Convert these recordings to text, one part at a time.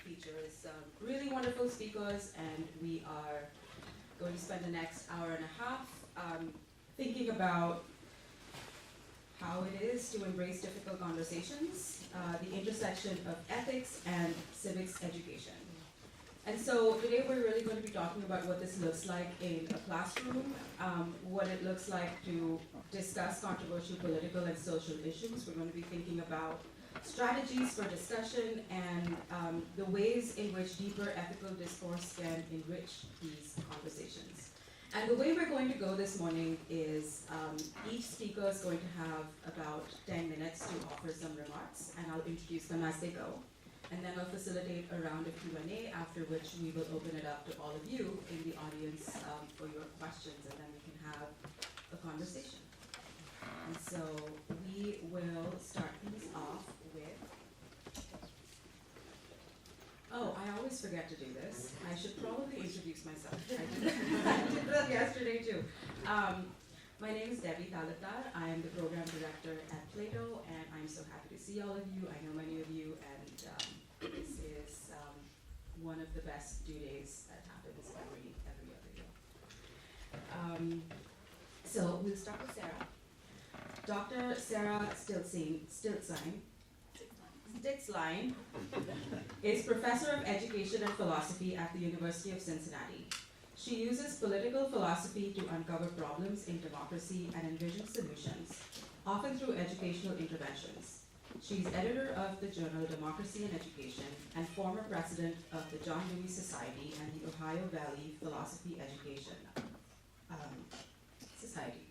features really wonderful speakers, and we are going to spend the next hour and a half thinking about how it is to embrace difficult conversations, the intersection of ethics and civics education. And so today we're really going to be talking about what this looks like in a classroom, what it looks like to discuss controversial political and social issues. We're going to be thinking about strategies for discussion and the ways in which deeper ethical discourse can enrich these conversations. And the way we're going to go this morning is each speaker is going to have about 10 minutes to offer some remarks, and I'll introduce them as they go. And then I'll facilitate a round of Q&A, after which we will open it up to all of you in the audience for your questions, and then we can have a conversation. And so we will start things off with, oh, I always forget to do this. I should probably introduce myself. I did that yesterday too. My name is Debbie Talatar. I am the program director at PLATO, and I'm so happy to see all of you. I know many of you, and this is one of the best due days that happens every other year. So we'll start with Sarah. Dr. Sarah Stitzlein is professor of education and philosophy at the University of Cincinnati. She uses political philosophy to uncover problems in democracy and envision solutions, often through educational interventions. She's editor of the journal Democracy and Education and former president of the John Dewey Society and the Ohio Valley Philosophy Education Society.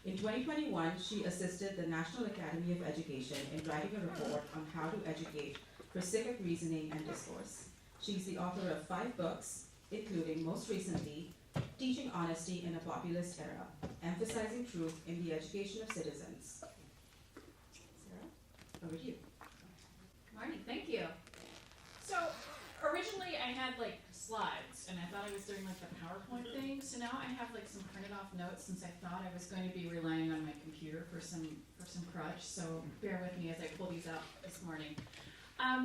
In 2021, she assisted the National Academy of Education in writing a report on how to educate for civic reasoning and discourse. She's the author of 5 books, including, most recently, Teaching Honesty in a Populist Era, Emphasizing Truth in the Education of Citizens. Sarah, over to you. Good morning, thank you. So originally I had slides, and I thought I was doing the PowerPoint thing. So now I have some printed off notes, since I thought I was going to be relying on my computer for some crutch. So bear with me as I pull these out this morning.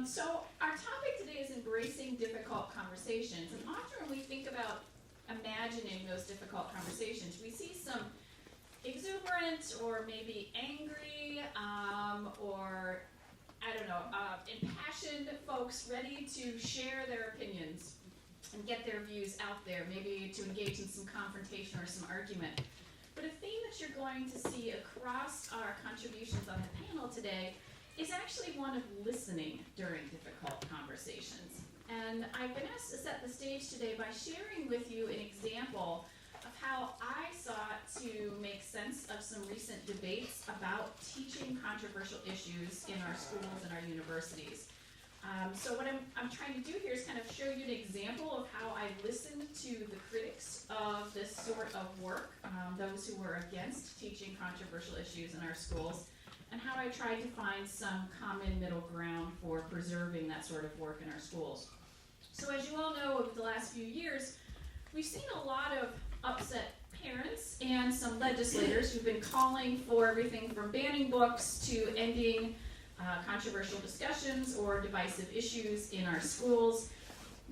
So our topic today is embracing difficult conversations, and often when we think about imagining those difficult conversations, we see some exuberant or maybe angry or impassioned folks ready to share their opinions and get their views out there, maybe to engage in some confrontation or some argument. But a theme that you're going to see across our contributions on the panel today is actually one of listening during difficult conversations. And I've been asked to set the stage today by sharing with you an example of how I sought to make sense of some recent debates about teaching controversial issues in our schools and our universities. So what I'm trying to do here is kind of show you an example of how I listened to the critics of this sort of work, those who were against teaching controversial issues in our schools, and how I tried to find some common middle ground for preserving that sort of work in our schools. So as you all know, over the last few years, we've seen a lot of upset parents and some legislators who've been calling for everything from banning books to ending controversial discussions or divisive issues in our schools.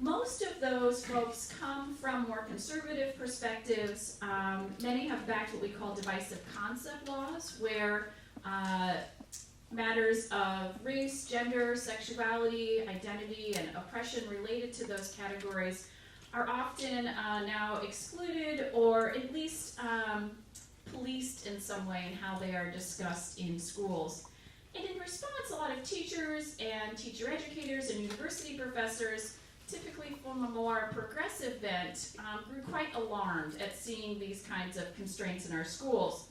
Most of those folks come from more conservative perspectives. Many have backed what we call divisive concept laws, where matters of race, gender, sexuality, identity, and oppression related to those categories are often now excluded, or at least policed in some way in how they are discussed in schools. And in response, a lot of teachers and teacher educators and university professors, typically from a more progressive bent, grew quite alarmed at seeing these kinds of constraints in our schools.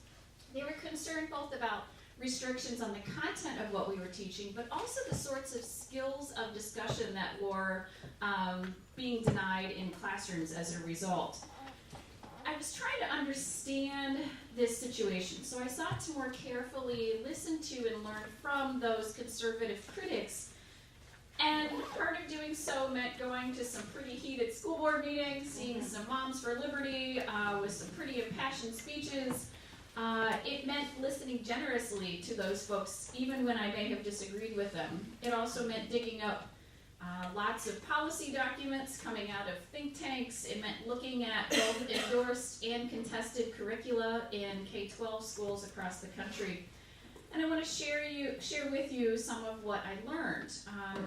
They were concerned both about restrictions on the content of what we were teaching, but also the sorts of skills of discussion that were being denied in classrooms as a result. I was trying to understand this situation, so I sought to more carefully listen to and learn from those conservative critics. And part of doing so meant going to some pretty heated school board meetings, seeing some Moms for Liberty with some pretty impassioned speeches. It meant listening generously to those folks, even when I may have disagreed with them. It also meant digging up Lots of policy documents coming out of think tanks. It meant looking at both endorsed and contested curricula in K-12 schools across the country. And I want to share with you some of what I learned.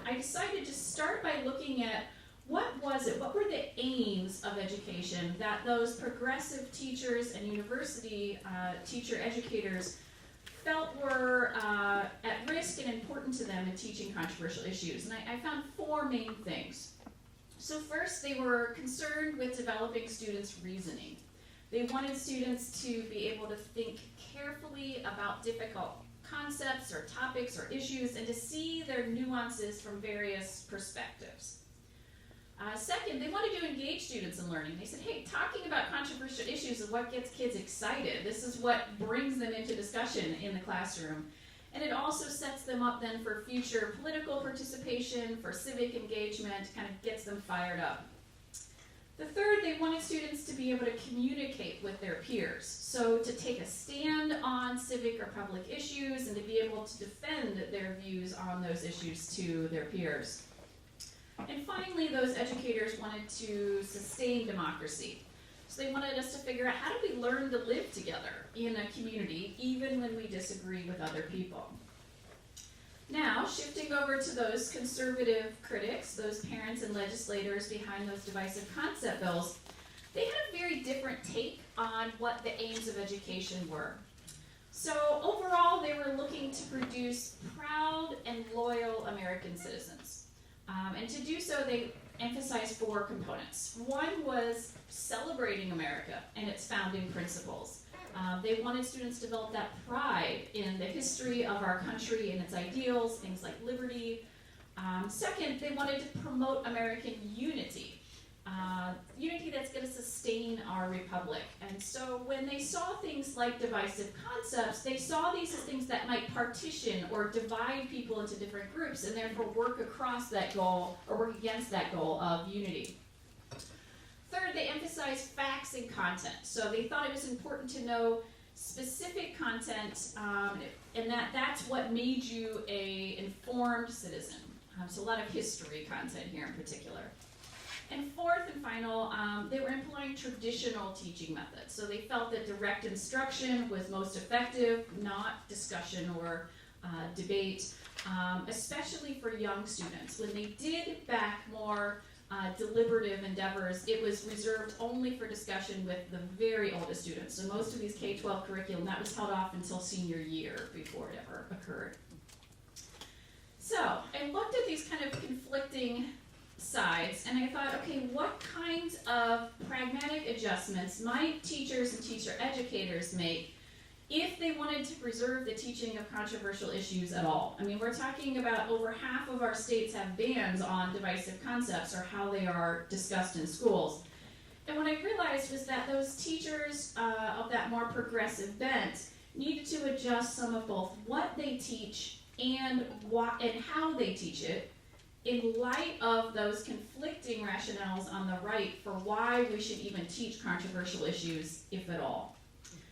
I decided to start by looking at what were the aims of education that those progressive teachers and university teacher educators felt were at risk and important to them in teaching controversial issues. And I found four main things. So first, they were concerned with developing students' reasoning. They wanted students to be able to think carefully about difficult concepts or topics or issues and to see their nuances from various perspectives. Second, they wanted to engage students in learning. They said, hey, talking about controversial issues is what gets kids excited. This is what brings them into discussion in the classroom. And it also sets them up then for future political participation, for civic engagement, kind of gets them fired up. The third, they wanted students to be able to communicate with their peers. So to take a stand on civic or public issues and to be able to defend their views on those issues to their peers. And finally, those educators wanted to sustain democracy. So they wanted us to figure out, how do we learn to live together in a community, even when we disagree with other people? Now, shifting over to those conservative critics, those parents and legislators behind those divisive concept bills, they had a very different take on what the aims of education were. So overall, they were looking to produce proud and loyal American citizens. And to do so, they emphasized four components. One was celebrating America and its founding principles. They wanted students to develop that pride in the history of our country and its ideals, things like liberty. Second, they wanted to promote American unity. Unity that's going to sustain our republic. And so when they saw things like divisive concepts, they saw these as things that might partition or divide people into different groups and therefore work across that goal or work against that goal of unity. Third, they emphasized facts and content. So they thought it was important to know specific content and that's what made you an informed citizen. So a lot of history content here in particular. And fourth and final, they were employing traditional teaching methods. So they felt that direct instruction was most effective, not discussion or debate, especially for young students. When they did back more deliberative endeavors, it was reserved only for discussion with the very oldest students. So most of these K-12 curriculum, that was held off until senior year before it ever occurred. So I looked at these kind of conflicting sides, and I thought, okay, what kinds of pragmatic adjustments might teachers and teacher educators make if they wanted to preserve the teaching of controversial issues at all? I mean, we're talking about over half of our states have bans on divisive concepts or how they are discussed in schools. And what I realized was that those teachers of that more progressive bent needed to adjust some of both what they teach and how they teach it in light of those conflicting rationales on the right for why we should even teach controversial issues, if at all.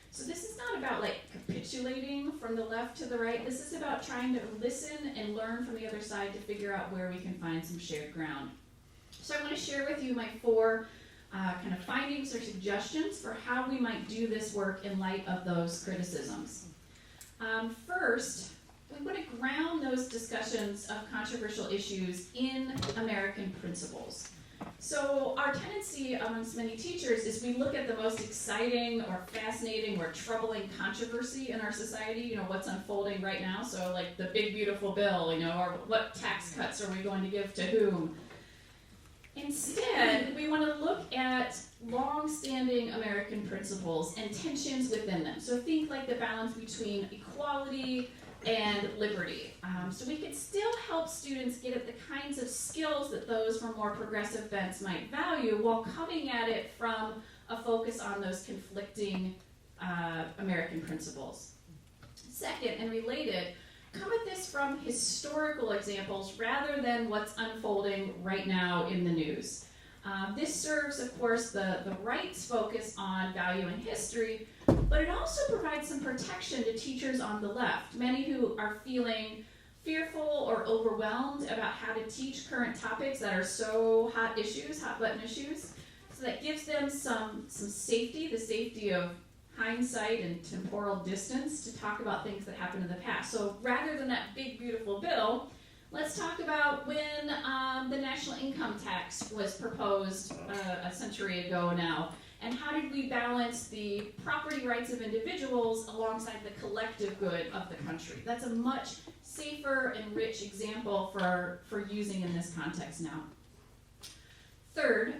So this is not about like capitulating from the left to the right. This is about trying to listen and learn from the other side to figure out where we can find some shared ground. So I want to share with you my four kind of findings or suggestions for how we might do this work in light of those criticisms. First, we want to ground those discussions of controversial issues in American principles. So our tendency amongst many teachers is we look at the most exciting or fascinating or troubling controversy in our society, what's unfolding right now. So like the big beautiful bill, or what tax cuts are we going to give to whom? Instead, we want to look at long-standing American principles and tensions within them. So think like the balance between equality and liberty. So we could still help students get at the kinds of skills that those from more progressive bents might value while coming at it from a focus on those conflicting American principles. Second, and related, come at this from historical examples rather than what's unfolding right now in the news. This serves, of course, the right's focus on value and history, but it also provides some protection to teachers on the left, many who are feeling fearful or overwhelmed about how to teach current topics that are so hot button issues. So that gives them some safety, the safety of hindsight and temporal distance to talk about things that happened in the past. So rather than that big, beautiful bill, let's talk about when the national income tax was proposed a century ago now, and how did we balance the property rights of individuals alongside the collective good of the country. That's a much safer and rich example for using in this context now. Third,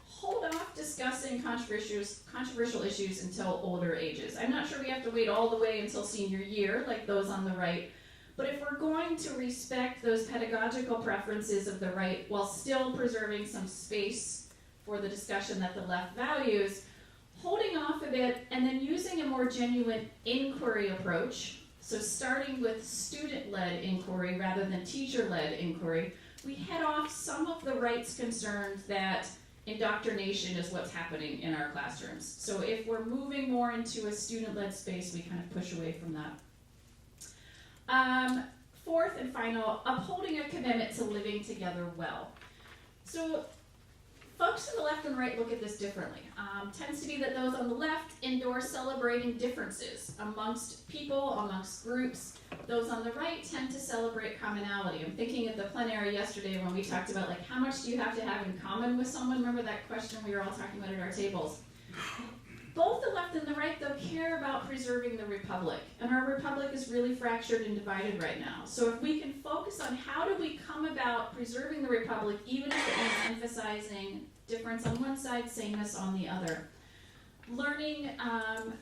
hold off discussing controversial issues until older ages. I'm not sure we have to wait all the way until senior year, like those on the right, but if we're going to respect those pedagogical preferences of the right while still preserving some space for the discussion that the left values, holding off a bit and then using a more genuine inquiry approach, so starting with student-led inquiry rather than teacher-led inquiry, we head off some of the right's concerns that indoctrination is what's happening in our classrooms. So if we're moving more into a student-led space, we kind of push away from that. Fourth and final, upholding a commitment to living together well. So folks on the left and right look at this differently. Tends to be that those on the left endorse celebrating differences amongst people, amongst groups. Those on the right tend to celebrate commonality. I'm thinking of the plenary yesterday when we talked about like how much do you have to have in common with someone? Remember that question we were all talking about at our tables? Both the left and the right, though, care about preserving the republic. And our republic is really fractured and divided right now. So if we can focus on how do we come about preserving the republic, even if it means emphasizing difference on one side, sameness on the other. Learning how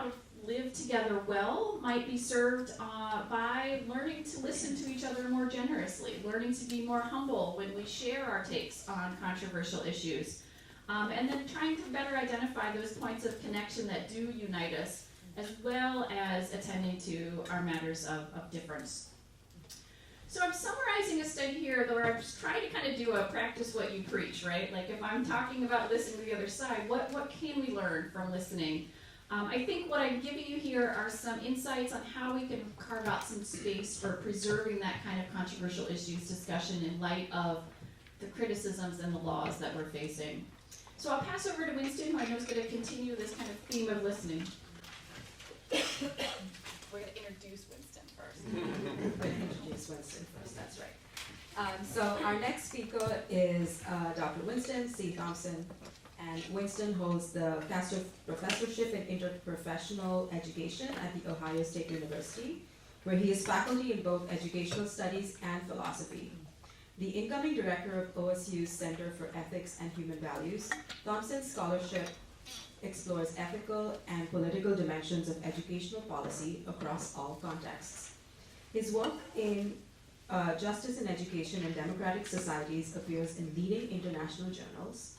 to live together well might be served by learning to listen to each other more generously, learning to be more humble when we share our takes on controversial issues. And then trying to better identify those points of connection that do unite us, as well as attending to our matters of difference. So I'm summarizing a study here, though I'm just trying to kind of do a practice what you preach, right? Like if I'm talking about listening to the other side, what can we learn from listening? I think what I'm giving you here are some insights on how we can carve out some space for preserving that kind of controversial issues discussion in light of the criticisms and the laws that we're facing. So I'll pass over to Winston, who I know is going to continue this kind of theme of listening. We're going to introduce Winston first. We're going to introduce Winston first, that's right. So our next speaker is Dr. Winston C. Thompson, and Winston holds the Castor Professorship in Interprofessional Education at the Ohio State University, where he is faculty in both educational studies and philosophy. The incoming director of OSU's Center for Ethics and Human Values, Thompson's scholarship explores ethical and political dimensions of educational policy across all contexts. His work in justice in education and democratic societies appears in leading international journals.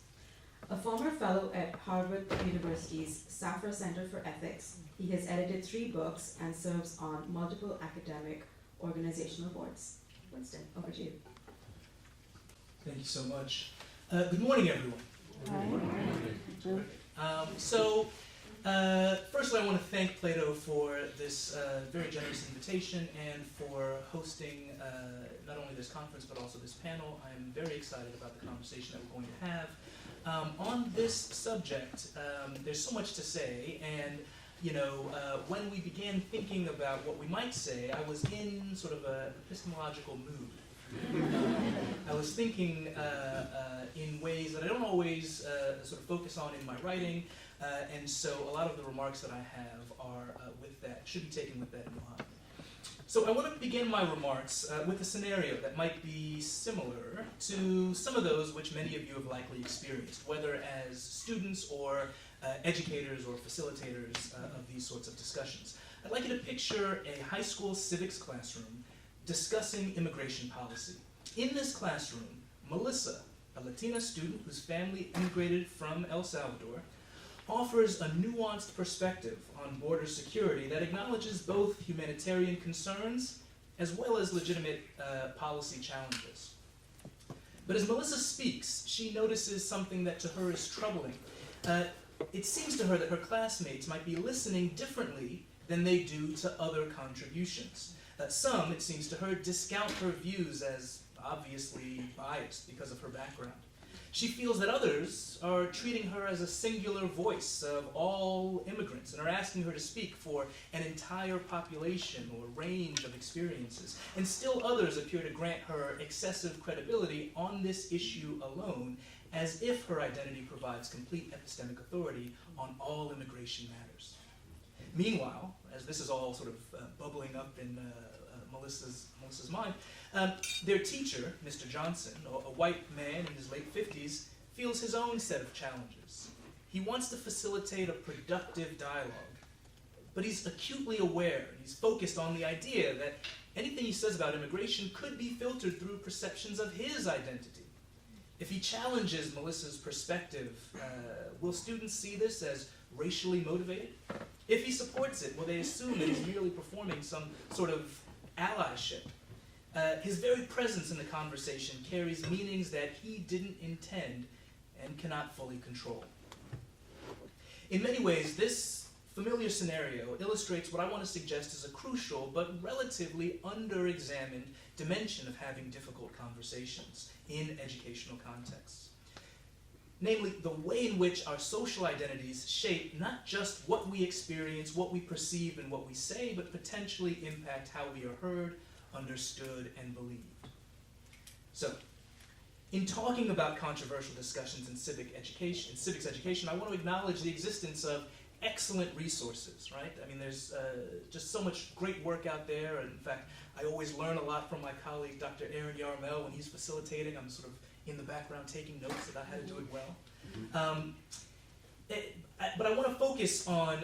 A former fellow at Harvard University's Safra Center for Ethics, he has edited 3 books and serves on multiple academic organizational boards. Winston, over to you. Thank you so much. Good morning, everyone. Firstly, I want to thank Plato for this very generous invitation and for hosting not only this conference but also this panel. I'm very excited about the conversation that we're going to have. On this subject, there's so much to say, and when we began thinking about what we might say, I was in sort of an epistemological mood. I was thinking in ways that I don't always sort of focus on in my writing, and so a lot of the remarks that I have are should be taken with that in mind. So I want to begin my remarks with a scenario that might be similar to some of those which many of you have likely experienced, whether as students or educators or facilitators of these sorts of discussions. I'd like you to picture a high school civics classroom discussing immigration policy. In this classroom, Melissa, a Latina student whose family immigrated from El Salvador, offers a nuanced perspective on border security that acknowledges both humanitarian concerns as well as legitimate policy challenges. But as Melissa speaks, she notices something that to her is troubling. It seems to her that her classmates might be listening differently than they do to other contributions. Some, it seems to her, discount her views as obviously biased because of her background. She feels that others are treating her as a singular voice of all immigrants and are asking her to speak for an entire population or range of experiences. And still others appear to grant her excessive credibility on this issue alone, as if her identity provides complete epistemic authority on all immigration matters. Meanwhile, as this is all sort of bubbling up in Melissa's mind, their teacher, Mr. Johnson, a white man in his late 50s, feels his own set of challenges. He wants to facilitate a productive dialogue, but he's acutely aware, he's focused on the idea that anything he says about immigration could be filtered through perceptions of his identity. If he challenges Melissa's perspective, will students see this as racially motivated? If he supports it, will they assume that he's merely performing some sort of allyship? His very presence in the conversation carries meanings that he didn't intend and cannot fully control. In many ways, this familiar scenario illustrates what I want to suggest is a crucial but relatively under-examined dimension of having difficult conversations in educational contexts. Namely, the way in which our social identities shape not just what we experience, what we perceive, and what we say, but potentially impact how we are heard, understood, and believed. So, in talking about controversial discussions in civics education, I want to acknowledge the existence of excellent resources, right? I mean, there's just so much great work out there, and in fact, I always learn a lot from my colleague, Dr. Aaron Yarmel, when he's facilitating. I'm sort of in the background taking notes about how to do it well. But I want to focus on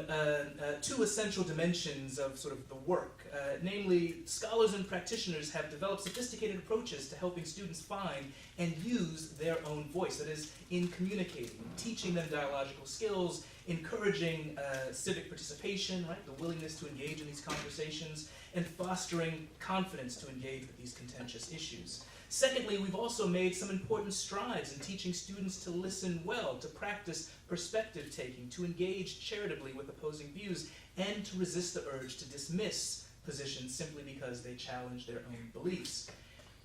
two essential dimensions of sort of the work. Namely, scholars and practitioners have developed sophisticated approaches to helping students find and use their own voice. That is, in communicating, teaching them dialogical skills, encouraging civic participation, right, the willingness to engage in these conversations, and fostering confidence to engage with these contentious issues. Secondly, we've also made some important strides in teaching students to listen well, to practice perspective taking, to engage charitably with opposing views, and to resist the urge to dismiss positions simply because they challenge their own beliefs.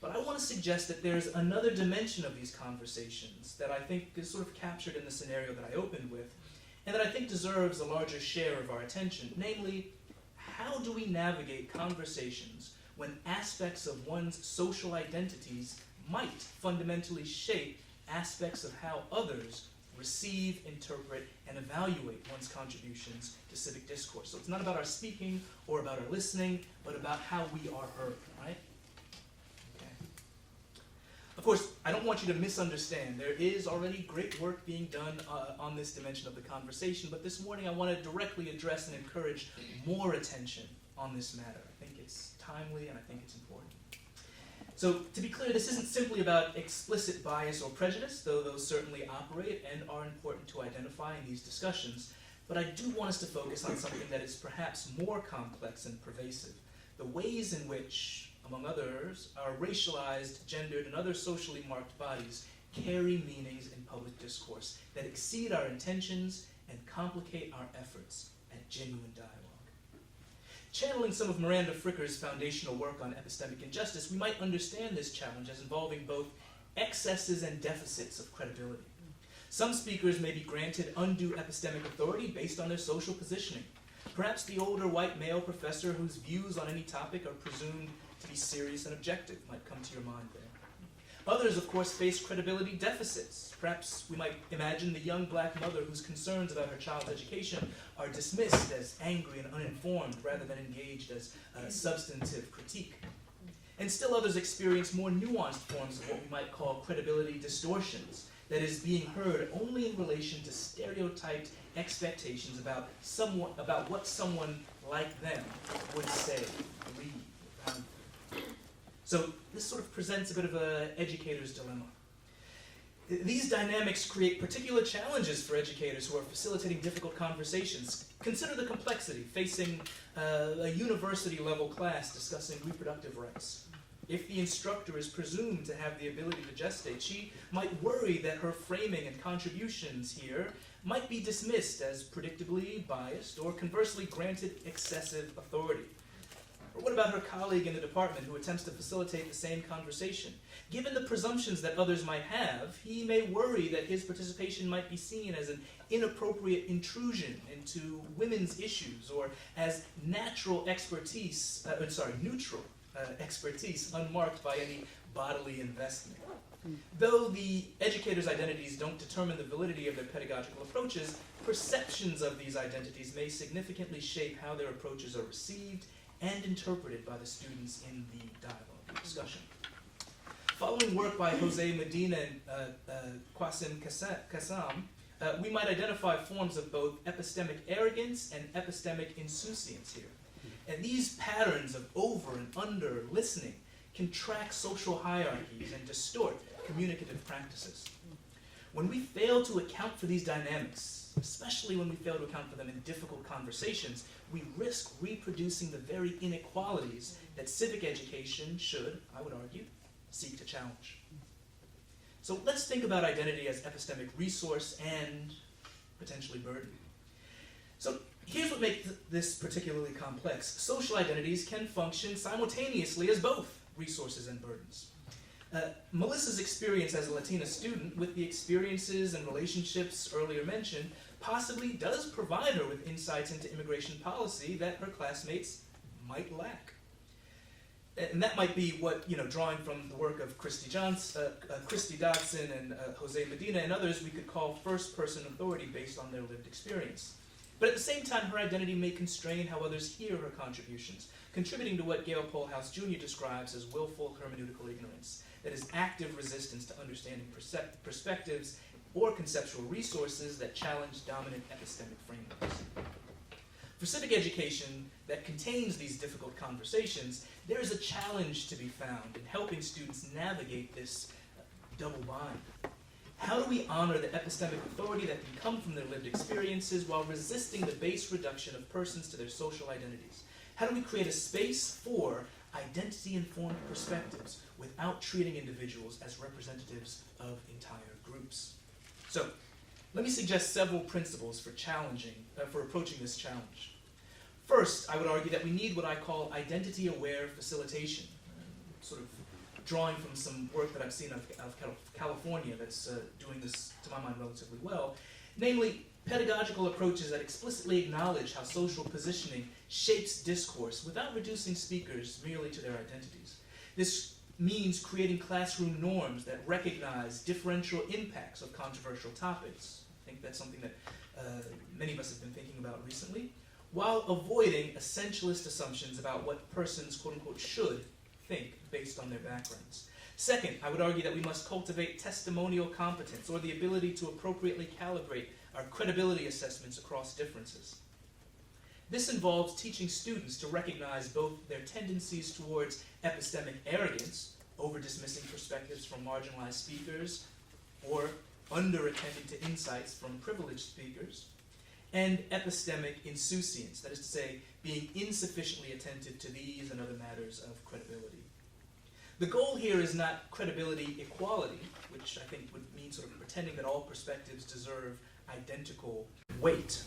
But I want to suggest that there's another dimension of these conversations that I think is sort of captured in the scenario that I opened with, and that I think deserves a larger share of our attention. Namely, how do we navigate conversations when aspects of one's social identities might fundamentally shape aspects of how others receive, interpret, and evaluate one's contributions to civic discourse. So it's not about our speaking or about our listening, but about how we are heard, right? Okay. Of course, I don't want you to misunderstand. There is already great work being done on this dimension of the conversation, but this morning I want to directly address and encourage more attention on this matter. I think it's timely and I think it's important. So, to be clear, this isn't simply about explicit bias or prejudice, though those certainly operate and are important to identify in these discussions, but I do want us to focus on something that is perhaps more complex and pervasive: the ways in which, among others, our racialized, gendered, and other socially marked bodies carry meanings in public discourse that exceed our intentions and complicate our efforts at genuine dialogue. Channeling some of Miranda Fricker's foundational work on epistemic injustice, we might understand this challenge as involving both excesses and deficits of credibility. Some speakers may be granted undue epistemic authority based on their social positioning. Perhaps the older white male professor whose views on any topic are presumed to be serious and objective might come to your mind there. Others, of course, face credibility deficits. Perhaps we might imagine the young black mother whose concerns about her child's education are dismissed as angry and uninformed rather than engaged as substantive critique. And still others experience more nuanced forms of what we might call credibility distortions, that is, being heard only in relation to stereotyped expectations about what someone like them would say, believe, value. So this sort of presents a bit of an educator's dilemma. These dynamics create particular challenges for educators who are facilitating difficult conversations. Consider the complexity facing a university-level class discussing reproductive rights. If the instructor is presumed to have the ability to gestate, she might worry that her framing and contributions here might be dismissed as predictably biased or conversely granted excessive authority? Or what about her colleague in the department who attempts to facilitate the same conversation? Given the presumptions that others might have, he may worry that his participation might be seen as an inappropriate intrusion into women's issues or as neutral expertise unmarked by any bodily investment. Though the educators' identities don't determine the validity of their pedagogical approaches, perceptions of these identities may significantly shape how their approaches are received and interpreted by the students in the dialogue discussion. Following work by Jose Medina and Qasim Qassam, we might identify forms of both epistemic arrogance and epistemic insouciance here. And these patterns of over and under listening can track social hierarchies and distort communicative practices. When we fail to account for these dynamics, especially when we fail to account for them in difficult conversations, we risk reproducing the very inequalities that civic education should, I would argue, seek to challenge. So let's think about identity as epistemic resource and potentially burden. So here's what makes this particularly complex. Social identities can function simultaneously as both resources and burdens. Melissa's experience as a Latina student, with the experiences and relationships earlier mentioned, possibly does provide her with insights into immigration policy that her classmates might lack. And that might be what, drawing from the work of Christy Dodson and Jose Medina and others, we could call first-person authority based on their lived experience. But at the same time, her identity may constrain how others hear her contributions, contributing to what Gail Polhouse Jr. describes as willful hermeneutical ignorance, that is, active resistance to understanding perspectives or conceptual resources that challenge dominant epistemic frameworks. For civic education that contains these difficult conversations, there is a challenge to be found in helping students navigate this double bind. How do we honor the epistemic authority that can come from their lived experiences while resisting the base reduction of persons to their social identities? How do we create a space for identity-informed perspectives without treating individuals as representatives of entire groups? So, let me suggest several principles for approaching this challenge. First, I would argue that we need what I call identity-aware facilitation, sort of drawing from some work that I've seen of California that's doing this, to my mind, relatively well, namely pedagogical approaches that explicitly acknowledge how social positioning shapes discourse without reducing speakers merely to their identities. This means creating classroom norms that recognize differential impacts of controversial topics. I think that's something that many of us have been thinking about recently, while avoiding essentialist assumptions about what persons, quote-unquote, should think based on their backgrounds. Second, I would argue that we must cultivate testimonial competence, or the ability to appropriately calibrate our credibility assessments across differences. This involves teaching students to recognize both their tendencies towards epistemic arrogance, over-dismissing perspectives from marginalized speakers, or under-attending to insights from privileged speakers, and epistemic insouciance, that is to say, being insufficiently attentive to these and other matters of credibility. The goal here is not credibility equality, which I think would mean sort of pretending that all perspectives deserve identical weight,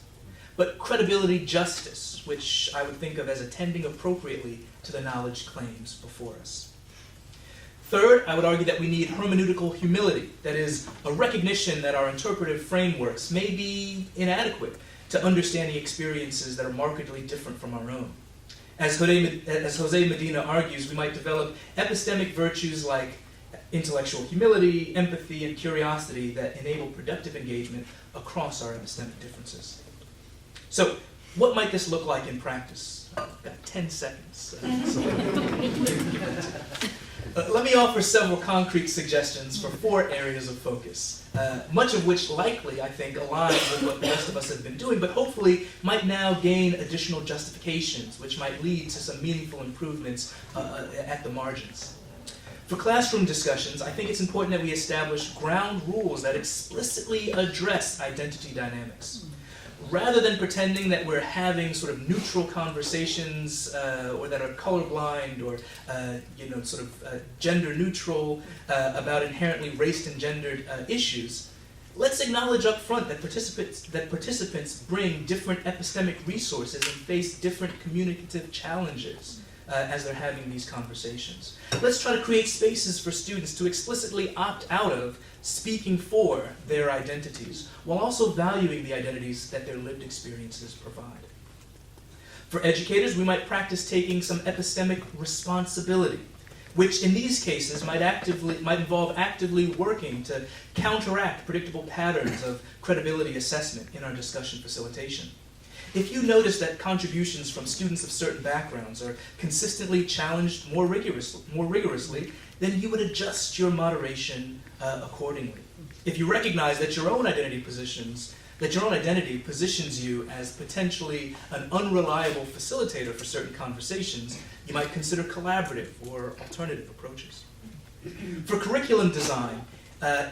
but credibility justice, which I would think of as attending appropriately to the knowledge claims before us. Third, I would argue that we need hermeneutical humility, that is, a recognition that our interpretive frameworks may be inadequate to understanding experiences that are markedly different from our own. As Jose Medina argues, we might develop epistemic virtues like intellectual humility, empathy, and curiosity that enable productive engagement across our epistemic differences. So, what might this look like in practice? I've got 10 seconds. Let me offer several concrete suggestions for 4 areas of focus, much of which likely, I think, aligns with what the rest of us have been doing, but hopefully might now gain additional justifications, which might lead to some meaningful improvements at the margins. For classroom discussions, I think it's important that we establish ground rules that explicitly address identity dynamics. Rather than pretending that we're having sort of neutral conversations or that are colorblind or gender neutral about inherently race and gendered issues, let's acknowledge up front that participants bring different epistemic resources and face different communicative challenges as they're having these conversations. Let's try to create spaces for students to explicitly opt out of speaking for their identities, while also valuing the identities that their lived experiences provide. For educators, we might practice taking some epistemic responsibility, which in these cases might involve actively working to counteract predictable patterns of credibility assessment in our discussion facilitation. If you notice that contributions from students of certain backgrounds are consistently challenged more rigorously, then you would adjust your moderation accordingly. If you recognize that your own identity positions you as potentially an unreliable facilitator for certain conversations, you might consider collaborative or alternative approaches. For curriculum design,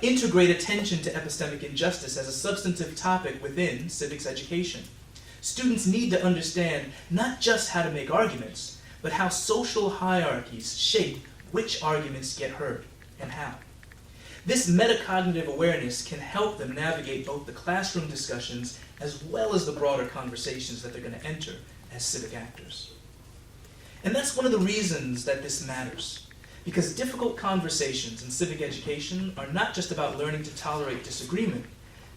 integrate attention to epistemic injustice as a substantive topic within civics education. Students need to understand not just how to make arguments, but how social hierarchies shape which arguments get heard and how. This metacognitive awareness can help them navigate both the classroom discussions as well as the broader conversations that they're going to enter as civic actors. And that's one of the reasons that this matters, because difficult conversations in civic education are not just about learning to tolerate disagreement,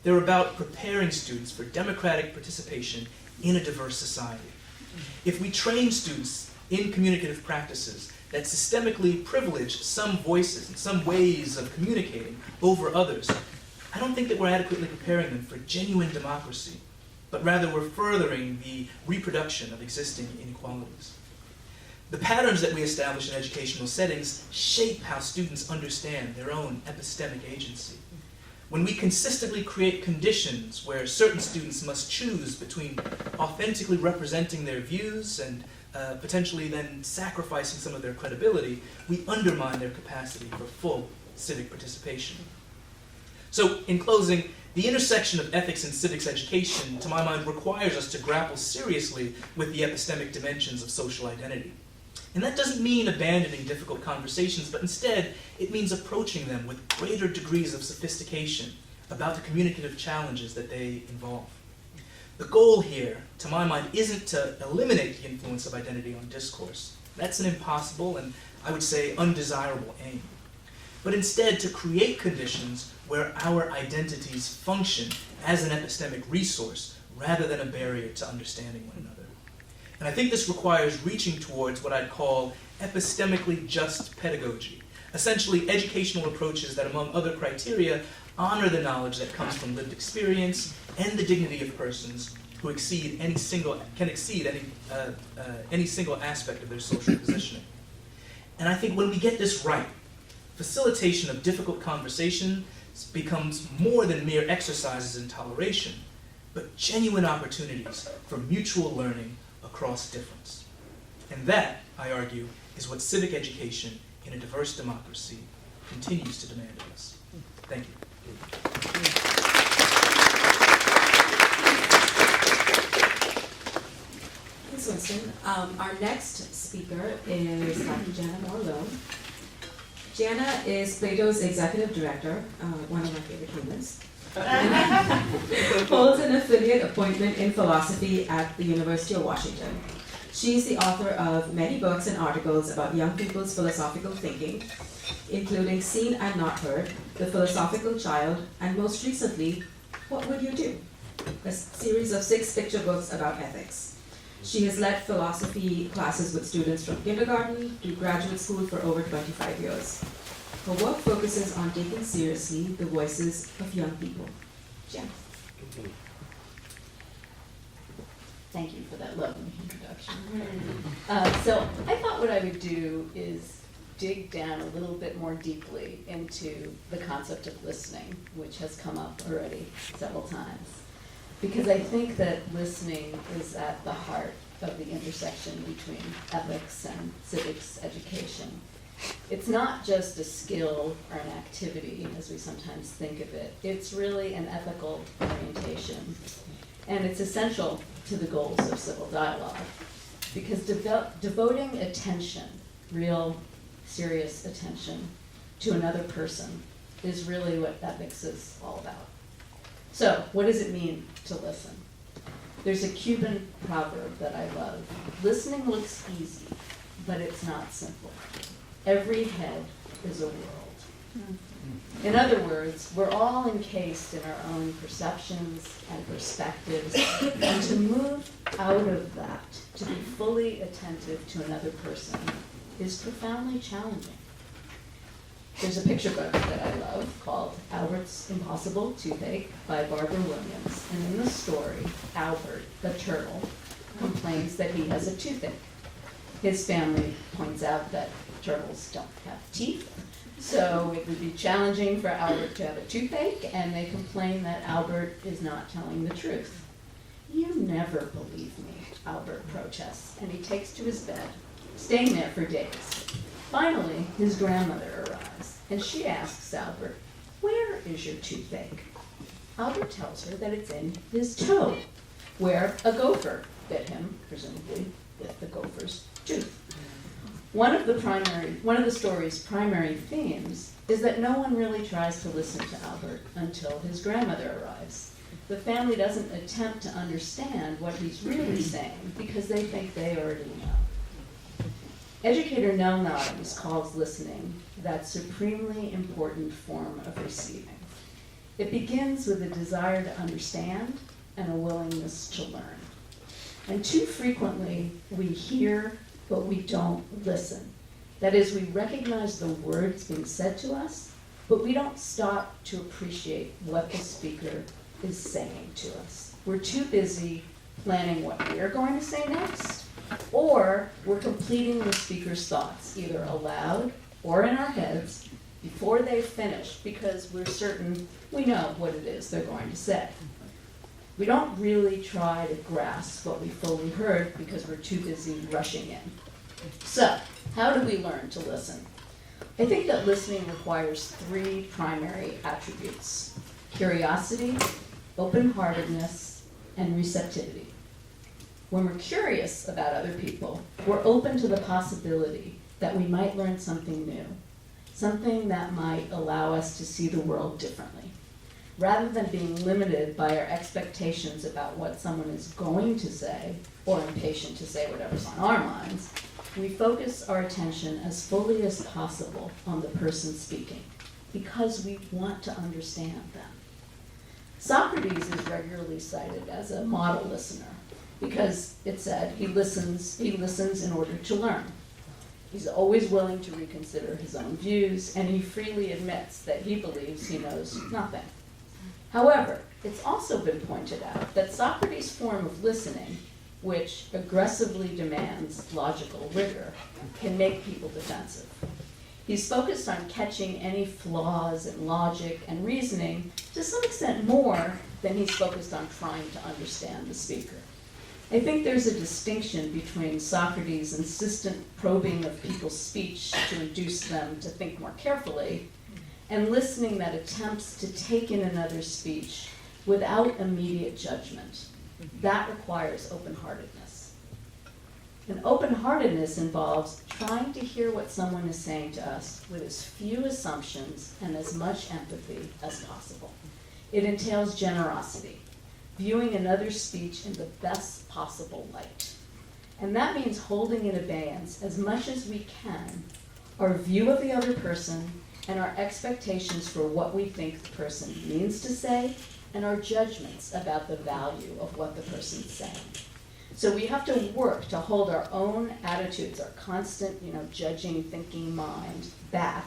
they're about preparing students for democratic participation in a diverse society. If we train students in communicative practices that systemically privilege some voices and some ways of communicating over others, I don't think that we're adequately preparing them for genuine democracy, but rather we're furthering the reproduction of existing inequalities. The patterns that we establish in educational settings shape how students understand their own epistemic agency. When we consistently create conditions where certain students must choose between authentically representing their views and potentially then sacrificing some of their credibility, we undermine their capacity for full civic participation. So, in closing, the intersection of ethics and civics education, to my mind, requires us to grapple seriously with the epistemic dimensions of social identity. And that doesn't mean abandoning difficult conversations, but instead, it means approaching them with greater degrees of sophistication about the communicative challenges that they involve. The goal here, to my mind, isn't to eliminate the influence of identity on discourse. That's an impossible and, I would say, undesirable aim. But instead to create conditions where our identities function as an epistemic resource rather than a barrier to understanding one another. And I think this requires reaching towards what I'd call epistemically just pedagogy, essentially educational approaches that, among other criteria, honor the knowledge that comes from lived experience and the dignity of persons who can exceed any single aspect of their social positioning. And I think when we get this right, facilitation of difficult conversation becomes more than mere exercises in toleration, but genuine opportunities for mutual learning across difference. And that, I argue, is what civic education in a diverse democracy continues to demand of us. Thank you. Thanks, Winston. Our next speaker is Dr. Jana Mohr Lone. Jana is PLATO's Executive Director, one of my favorite humans. Holds an affiliate appointment in philosophy at the University of Washington. She's the author of many books and articles about young people's philosophical thinking, including Seen and Not Heard, The Philosophical Child, and most recently, What Would You Do? A series of 6 picture books about ethics. She has led philosophy classes with students from kindergarten to graduate school for over 25 years. Her work focuses on taking seriously the voices of young people. Jen. Thank you for that lovely introduction. So I thought what I would do is dig down a little bit more deeply into the concept of listening, which has come up already several times. Because I think that listening is at the heart of the intersection between ethics and civics education. It's not just a skill or an activity, as we sometimes think of it. It's really an ethical orientation. And it's essential to the goals of civil dialogue. Because devoting attention, real, serious attention, to another person is really what ethics is all about. So, what does it mean to listen? There's a Cuban proverb that I love. Listening looks easy, but it's not simple. Every head is a world. In other words, we're all encased in our own perceptions and perspectives, and to move out of that, to be fully attentive to another person, is profoundly challenging. There's a picture book that I love called Albert's Impossible Toothache by Barbara Williams, and in the story, Albert, the turtle, complains that he has a toothache. His family points out that turtles don't have teeth, so it would be challenging for Albert to have a toothache, and they complain that Albert is not telling the truth. You never believe me, Albert protests, and he takes to his bed, staying there for days. Finally, his grandmother arrives, and she asks Albert, "Where is your toothache?" Albert tells her that it's in his toe, where a gopher bit him, presumably with the gopher's tooth. One of the story's primary themes is that no one really tries to listen to Albert until his grandmother arrives. The family doesn't attempt to understand what he's really saying because they think they already know. Educator Nell Adams calls listening that supremely important form of receiving. It begins with a desire to understand and a willingness to learn. And too frequently, we hear, but we don't listen. That is, we recognize the words being said to us, but we don't stop to appreciate what the speaker is saying to us. We're too busy planning what we're going to say next, or we're completing the speaker's thoughts, either aloud or in our heads, before they've finished, because we're certain we know what it is they're going to say. We don't really try to grasp what we fully heard because we're too busy rushing in. So, how do we learn to listen? I think that listening requires three primary attributes: curiosity, open-heartedness, and receptivity. When we're curious about other people, we're open to the possibility that we might learn something new, something that might allow us to see the world differently. Rather than being limited by our expectations about what someone is going to say, or impatient to say whatever's on our minds, we focus our attention as fully as possible on the person speaking, because we want to understand them. Socrates is regularly cited as a model listener, because it said he listens in order to learn. He's always willing to reconsider his own views, and he freely admits that he believes he knows nothing. However, it's also been pointed out that Socrates' form of listening, which aggressively demands logical rigor, can make people defensive. He's focused on catching any flaws in logic and reasoning to some extent more than he's focused on trying to understand the speaker. I think there's a distinction between Socrates' insistent probing of people's speech to induce them to think more carefully, and listening that attempts to take in another's speech without immediate judgment. That requires open-heartedness. And open-heartedness involves trying to hear what someone is saying to us with as few assumptions and as much empathy as possible. It entails generosity, viewing another's speech in the best possible light. And that means holding in abeyance as much as we can our view of the other person and our expectations for what we think the person means to say, and our judgments about the value of what the person's saying. So we have to work to hold our own attitudes, our constant, judging, thinking mind back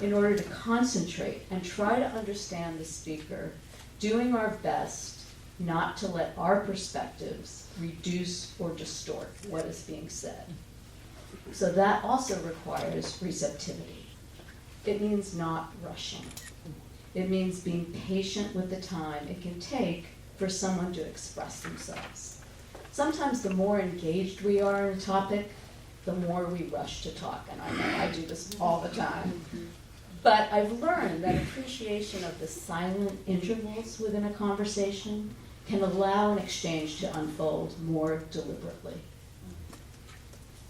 in order to concentrate and try to understand the speaker, doing our best not to let our perspectives reduce or distort what is being said. So that also requires receptivity. It means not rushing. It means being patient with the time it can take for someone to express themselves. Sometimes the more engaged we are in a topic, the more we rush to talk, and I know I do this all the time. But I've learned that appreciation of the silent intervals within a conversation can allow an exchange to unfold more deliberately.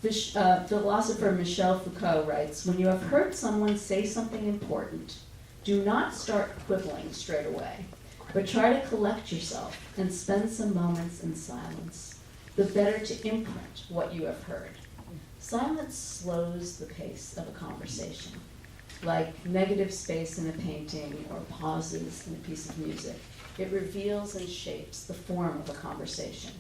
Philosopher Michel Foucault writes, "When you have heard someone say something important, do not start quibbling straight away. but try to collect yourself and spend some moments in silence, the better to imprint what you have heard. Silence slows the pace of a conversation, like negative space in a painting or pauses in a piece of music. It reveals and shapes the form of a conversation.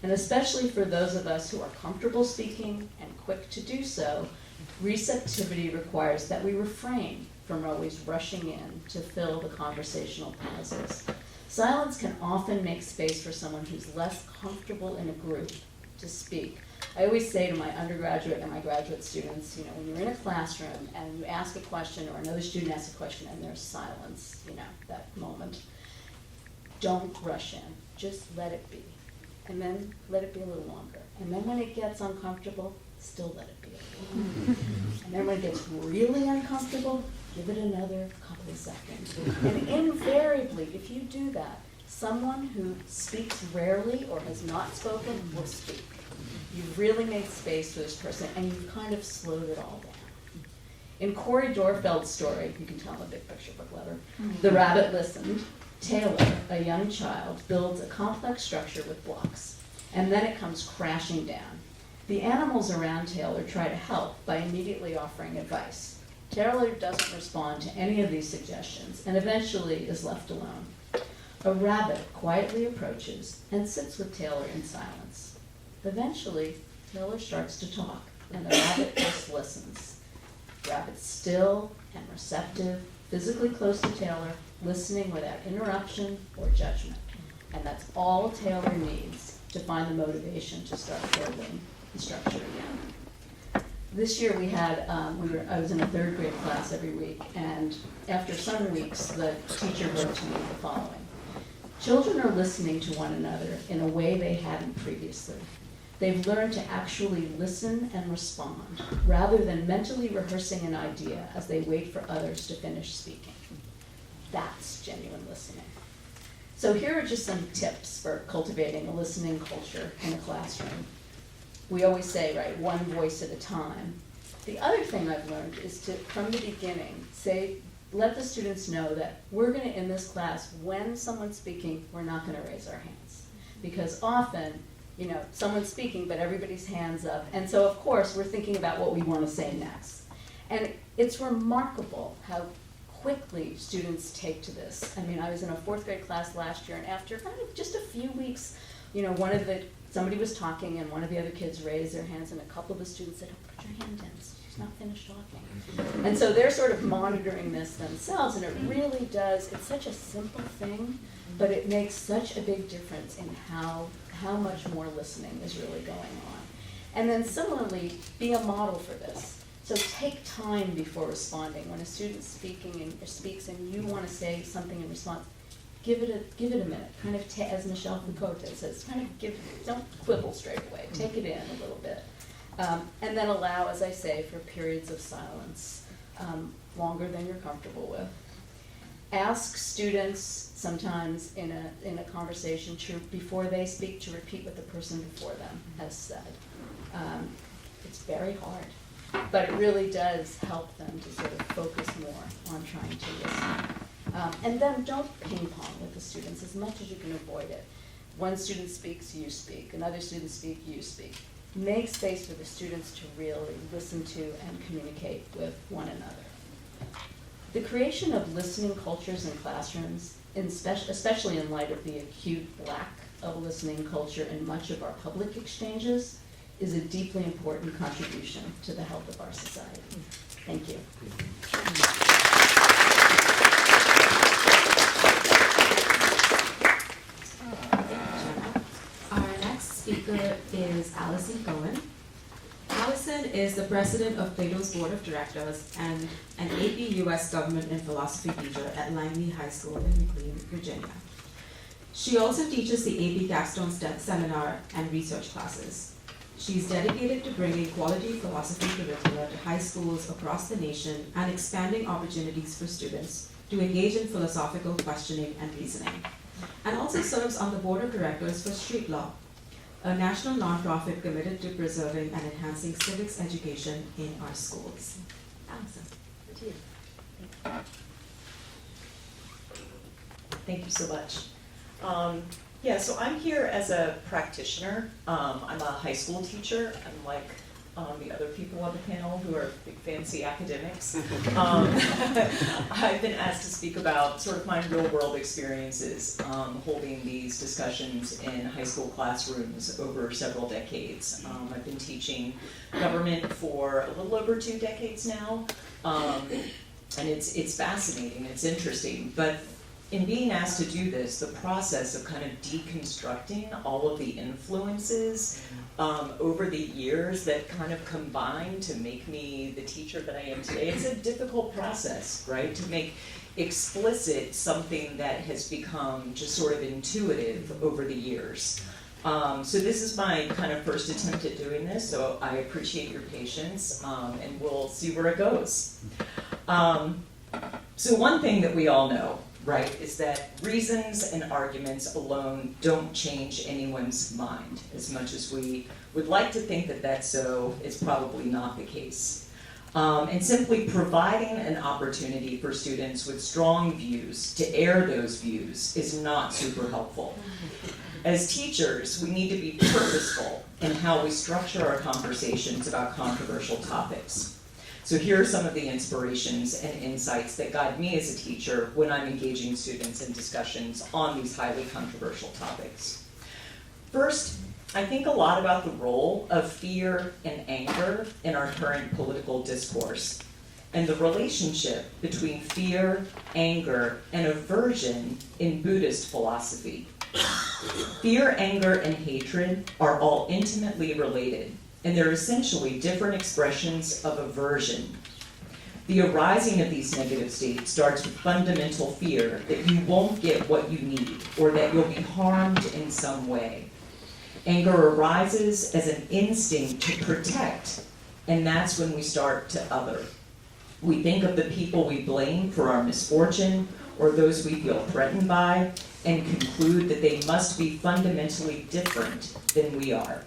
And especially for those of us who are comfortable speaking and quick to do so, receptivity requires that we refrain from always rushing in to fill the conversational pauses. Silence can often make space for someone who's less comfortable in a group to speak. I always say to my undergraduate and my graduate students, when you're in a classroom and you ask a question or another student asks a question and there's silence, that moment, don't rush in, just let it be. And then let it be a little longer. And then when it gets uncomfortable, still let it be a little longer. And then when it gets really uncomfortable, give it another couple of seconds. And invariably, if you do that, someone who speaks rarely or has not spoken will speak. You've really made space for this person, and you've kind of slowed it all down. In Corey Dorfeld's story, you can tell I'm a big picture book lover, The Rabbit Listened, Taylor, a young child, builds a complex structure with blocks, and then it comes crashing down. The animals around Taylor try to help by immediately offering advice. Taylor doesn't respond to any of these suggestions, and eventually is left alone. A rabbit quietly approaches and sits with Taylor in silence. Eventually, Taylor starts to talk, and the rabbit just listens. The rabbit's still and receptive, physically close to Taylor, listening without interruption or judgment. And that's all Taylor needs to find the motivation to start building the structure again. This year we had, I was in a third grade class every week, and after some weeks, the teacher wrote to me the following. Children are listening to one another in a way they hadn't previously. They've learned to actually listen and respond, rather than mentally rehearsing an idea as they wait for others to finish speaking. That's genuine listening. So here are just some tips for cultivating a listening culture in a classroom. We always say, right, one voice at a time. The other thing I've learned is to, from the beginning, let the students know that we're gonna, in this class, when someone's speaking, we're not gonna raise our hands. Because often, someone's speaking, but everybody's hands up. And so, of course, we're thinking about what we wanna say next. And it's remarkable how quickly students take to this. I mean, I was in a fourth grade class last year, and after kind of just a few weeks, somebody was talking, and one of the other kids raised their hands, and a couple of the students said, "Oh, put your hand in, she's not finished talking." And so they're sort of monitoring this themselves, and it really does, it's such a simple thing, but it makes such a big difference in how much more listening is really going on. And then similarly, be a model for this. So take time before responding. When a student's speaks and you want to say something in response, give it a minute. Kind of as Michelle Foucault says, don't quibble straight away. Take it in a little bit, and then allow, as I say, for periods of silence, longer than you're comfortable with. Ask students sometimes in a conversation before they speak to repeat what the person before them has said. It's very hard, but it really does help them to sort of focus more on trying to listen. And then don't ping pong with the students as much as you can avoid it. One student speaks, you speak. Another student speaks, you speak. Make space for the students to really listen to and communicate with one another. The creation of listening cultures in classrooms, especially in light of the acute lack of listening culture in much of our public exchanges, is a deeply important contribution to the health of our society. Thank you. Our next speaker is Allison Cohen. Allison is the president of PLATO's Board of Directors and an AP US Government and Philosophy teacher at Langley High School in McLean, Virginia. She also teaches the AP Capstone Seminar and research classes. She's dedicated to bringing quality philosophy curricula to high schools across the nation and expanding opportunities for students to engage in philosophical questioning and reasoning, and also serves on the board of directors for Street Law, a national nonprofit committed to preserving and enhancing civics education in our schools. Allison, over to you. Thank you so much. Yeah, so I'm here as a practitioner. I'm a high school teacher, unlike the other people on the panel who are big fancy academics. I've been asked to speak about sort of my real world experiences holding these discussions in high school classrooms over several decades. I've been teaching government for a little over 2 decades now, and it's fascinating, it's interesting, but in being asked to do this, the process of kind of deconstructing all of the influences over the years that kind of combine to make me the teacher that I am today, it's a difficult process, right? To make explicit something that has become just sort of intuitive over the years. So this is my kind of first attempt at doing this, so I appreciate your patience, and we'll see where it goes. So one thing that we all know, right, is that reasons and arguments alone don't change anyone's mind. As much as we would like to think that that's so, it's probably not the case. And simply providing an opportunity for students with strong views to air those views is not super helpful. As teachers, we need to be purposeful in how we structure our conversations about controversial topics. So here are some of the inspirations and insights that guide me as a teacher when I'm engaging students in discussions on these highly controversial topics. First, I think a lot about the role of fear and anger in our current political discourse, and the relationship between fear, anger, and aversion in Buddhist philosophy. Fear, anger, and hatred are all intimately related, and they're essentially different expressions of aversion. The arising of these negative states starts with fundamental fear that you won't get what you need, or that you'll be harmed in some way. Anger arises as an instinct to protect, and that's when we start to other. We think of the people we blame for our misfortune, or those we feel threatened by, and conclude that they must be fundamentally different than we are.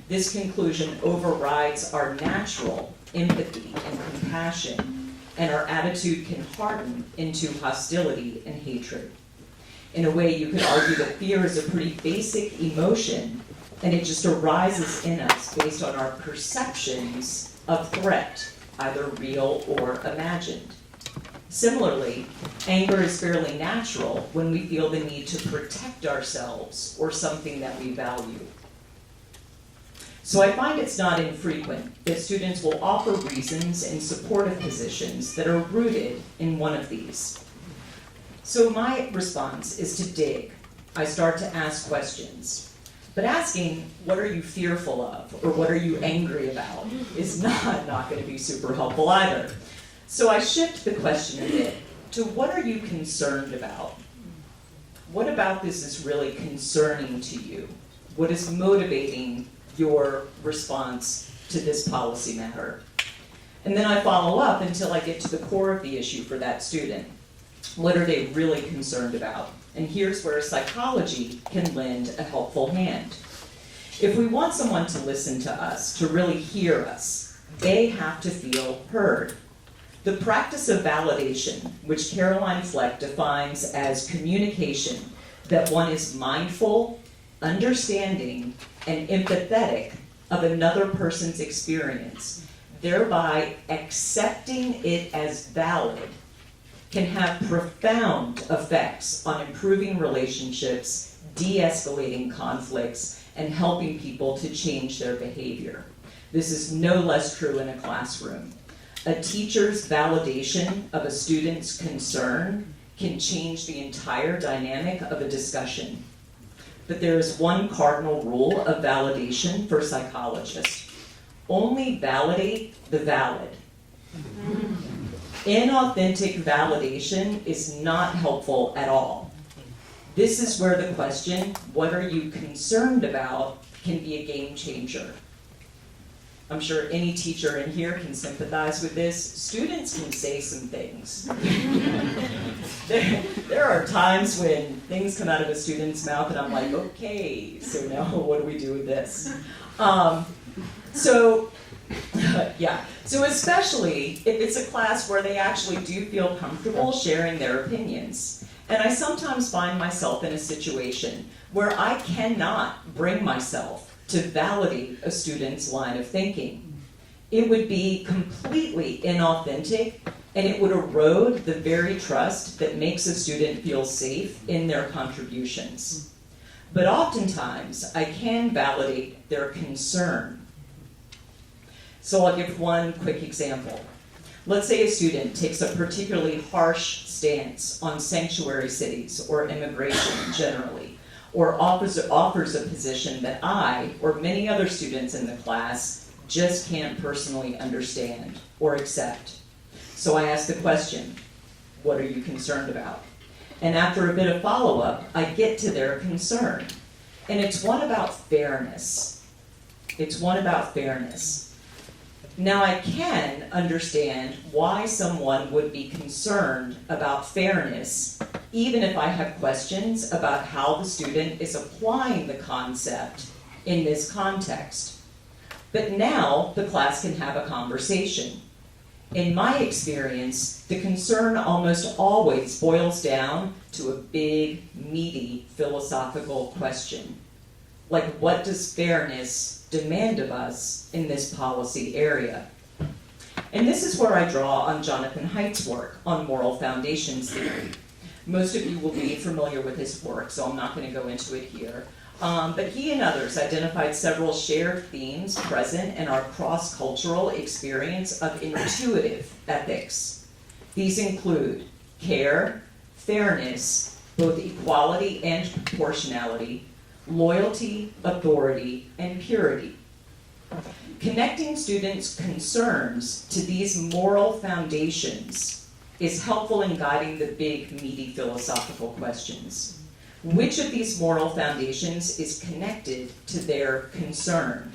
This conclusion overrides our natural empathy and compassion, and our attitude can harden into hostility and hatred. In a way, you could argue that fear is a pretty basic emotion, and it just arises in us based on our perceptions of threat, either real or imagined. Similarly, anger is fairly natural when we feel the need to protect ourselves or something that we value. So I find it's not infrequent that students will offer reasons and supportive positions that are rooted in one of these. So my response is to dig. I start to ask questions. But asking, what are you fearful of, or what are you angry about, is not going to be super helpful either. So I shift the question a bit to what are you concerned about? What about this is really concerning to you? What is motivating your response to this policy matter? And then I follow up until I get to the core of the issue for that student. What are they really concerned about? And here's where psychology can lend a helpful hand. If we want someone to listen to us, to really hear us, they have to feel heard. The practice of validation, which Caroline Fleck defines as communication, that one is mindful, understanding, and empathetic of another person's experience, thereby accepting it as valid, can have profound effects on improving relationships, de-escalating conflicts, and helping people to change their behavior. This is no less true in a classroom. A teacher's validation of a student's concern can change the entire dynamic of a discussion. But there is one cardinal rule of validation for psychologists. Only validate the valid. Inauthentic validation is not helpful at all. This is where the question, what are you concerned about, can be a game changer. I'm sure any teacher in here can sympathize with this. Students can say some things. There are times when things come out of a student's mouth and I'm like, okay, so now what do we do with this? So especially if it's a class where they actually do feel comfortable sharing their opinions. And I sometimes find myself in a situation where I cannot bring myself to validate a student's line of thinking. It would be completely inauthentic, and it would erode the very trust that makes a student feel safe in their contributions. But oftentimes, I can validate their concern. So I'll give one quick example. Let's say a student takes a particularly harsh stance on sanctuary cities or immigration generally, or offers a position that I or many other students in the class just can't personally understand or accept. So I ask the question, what are you concerned about? And after a bit of follow-up, I get to their concern. And it's one about fairness. It's one about fairness. Now I can understand why someone would be concerned about fairness, even if I have questions about how the student is applying the concept in this context. But now the class can have a conversation. In my experience, the concern almost always boils down to a big, meaty philosophical question. Like, what does fairness demand of us in this policy area? And this is where I draw on Jonathan Haidt's work on moral foundations theory. Most of you will be familiar with his work, so I'm not going to go into it here. But he and others identified several shared themes present in our cross-cultural experience of intuitive ethics. These include care, fairness, both equality and proportionality, loyalty, authority, and purity. Connecting students' concerns to these moral foundations is helpful in guiding the big, meaty philosophical questions. Which of these moral foundations is connected to their concern?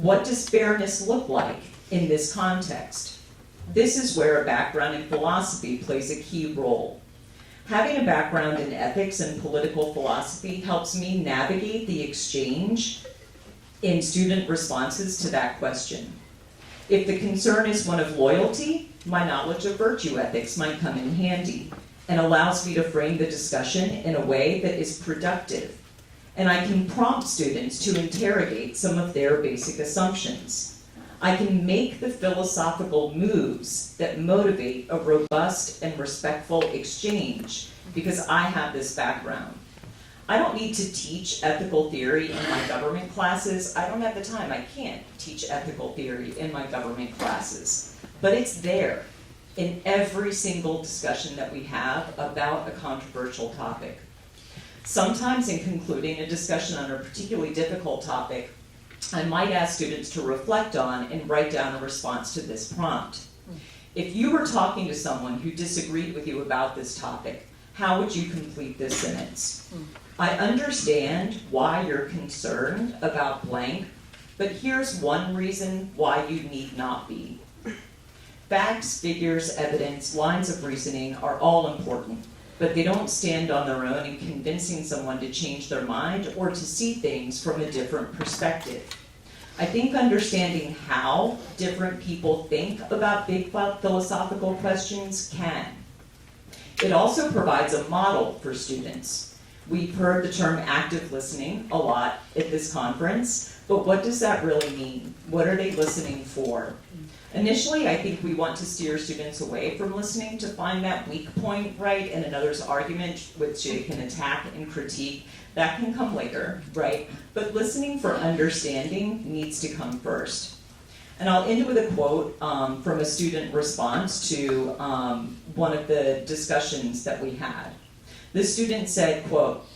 What does fairness look like in this context? This is where a background in philosophy plays a key role. Having a background in ethics and political philosophy helps me navigate the exchange in student responses to that question. If the concern is one of loyalty, my knowledge of virtue ethics might come in handy and allows me to frame the discussion in a way that is productive. And I can prompt students to interrogate some of their basic assumptions. I can make the philosophical moves that motivate a robust and respectful exchange because I have this background. I don't need to teach ethical theory in my government classes. I don't have the time. I can't teach ethical theory in my government classes. But it's there in every single discussion that we have about a controversial topic. Sometimes in concluding a discussion on a particularly difficult topic, I might ask students to reflect on and write down a response to this prompt. If you were talking to someone who disagreed with you about this topic, how would you complete this sentence? I understand why you're concerned about blank, but here's one reason why you need not be. Facts, figures, evidence, lines of reasoning are all important, but they don't stand on their own in convincing someone to change their mind or to see things from a different perspective. I think understanding how different people think about big philosophical questions can. It also provides a model for students. We've heard the term active listening a lot at this conference, but what does that really mean? What are they listening for? Initially, I think we want to steer students away from listening to find that weak point, right, in another's argument, which they can attack and critique. That can come later, right? But listening for understanding needs to come first. And I'll end with a quote from a student response to one of the discussions that we had. The student said, quote,